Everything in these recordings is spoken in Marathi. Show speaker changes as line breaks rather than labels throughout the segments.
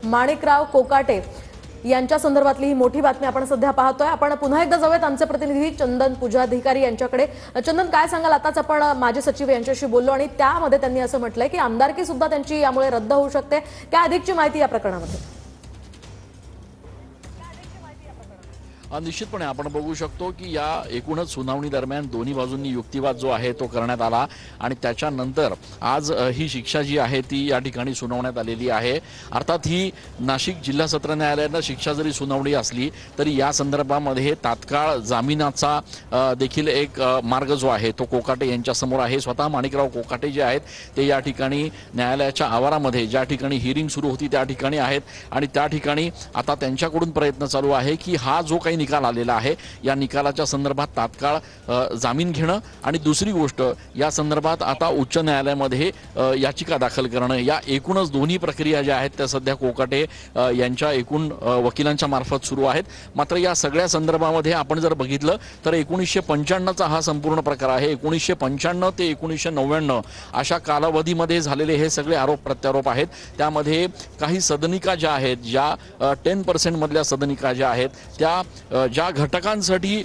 माणिकराव कोकाटे यांच्या संदर्भातली ही मोठी बातमी आपण सध्या पाहतोय। आपण पुन्हा एकदा जाऊयात आमचे प्रतिनिधी चंदन पूजाधिकारी यांच्याकडे। चंदन, काय सांगाल? आताच आपण माजी सचिव यांच्याशी बोललो आणि त्यामध्ये त्यांनी असं म्हटलंय की आमदारकी सुद्धा त्यांची यामुळे रद्द होऊ शकते। काय अधिकची माहिती या प्रकरणामध्ये?
निश्चितपणे आपण बघू शकतो की या एकूणच सुनावणी दरम्यान दोन्ही बाजूंनी युक्तिवाद जो आहे तो करण्यात आला आणि त्याच्यानंतर आज ही शिक्षा जी आहे ती या ठिकाणी सुनावण्यात आलेली आहे। अर्थात ही नाशिक जिल्हा सत्र न्यायालयानं शिक्षा जरी सुनावणी असली तरी या संदर्भामध्ये तात्काळ जामिनाचा देखील एक मार्ग जो आहे तो कोकाटे यांच्या समोर आहे। स्वतः माणिकराव कोकाटे जे आहेत ते या ठिकाणी न्यायालयाच्या आवारामध्ये ज्या ठिकाणी हिअरिंग सुरू होती त्या ठिकाणी आहेत आणि त्या ठिकाणी आता त्यांच्याकडून प्रयत्न चालू आहे की हा जो काही निकाल आलेला आहे या निकालाच्या संदर्भात तात्काळ जामीन घेणं आणि दुसरी गोष्ट या संदर्भात आता उच्च न्यायालयामध्ये याचिका दाखल करणं, या एकूणच दोन्ही प्रक्रिया ज्या आहेत त्या सध्या कोकाटे यांच्या एकूण वकिलांच्या मार्फत सुरू आहेत। मात्र या सगळ्या संदर्भामध्ये आपण जर बघितलं तर 1995चा हा संपूर्ण प्रकार आहे। 1995 ते 1999 अशा कालावधीमध्ये झालेले हे सगळे आरोप प्रत्यारोप आहेत। त्यामध्ये काही सदनिका ज्या आहेत, ज्या 10% मधल्या सदनिका ज्या आहेत त्या ज्या घटकांसाठी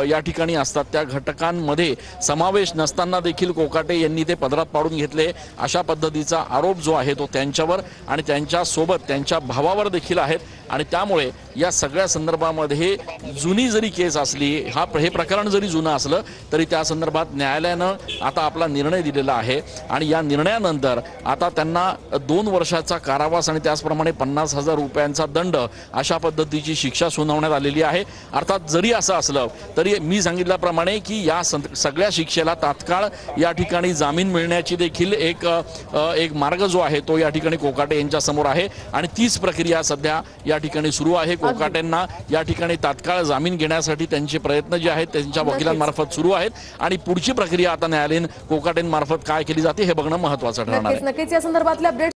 या ठिकाणी असतात त्या घटकांमध्ये समावेश नसताना देखील कोकाटे यांनी ते पदरात पाडून घेतले, अशा पद्धतीचा आरोप जो आहे तो त्यांच्यावर आणि त्यांच्या सोबत त्यांच्या भावावर देखील आहेत। आणि त्यामुळे या सगळ्या संदर्भामध्ये जुनी जरी केस असली, हे प्रकरण जरी जुनं असलं तरी त्या संदर्भात न्यायालयानं आता आपला निर्णय दिलेला आहे आणि या निर्णयानंतर आता त्यांना 2 वर्षाचा कारावास आणि त्याचप्रमाणे 50,000 रुपयांचा दंड अशा पद्धतीची शिक्षा सुनावण्यात आलेली आहे। अर्थात जरी असं असलं तरी मी सांगितल्याप्रमाणे की या सगळ्या शिक्षेला तात्काळ या ठिकाणी जामीन मिळण्याची देखील एक मार्ग जो आहे तो या ठिकाणी कोकाटे यांच्या समोर आहे आणि तीच प्रक्रिया सध्या या ठिकाणी सुरू आहे। कोकाटेंना या ठिकाणी तात्काळ जामीन घेण्यासाठी त्यांचे प्रयत्न जे आहेत त्यांच्या वकिलांमार्फत सुरू आहेत आणि पुढची प्रक्रिया आता न्यायालयीन कोकाटेंमार्फत काय केली जाते हे बघणं महत्त्वाचं ठरणार आहे।
नक्कीच या संदर्भातले अपडेट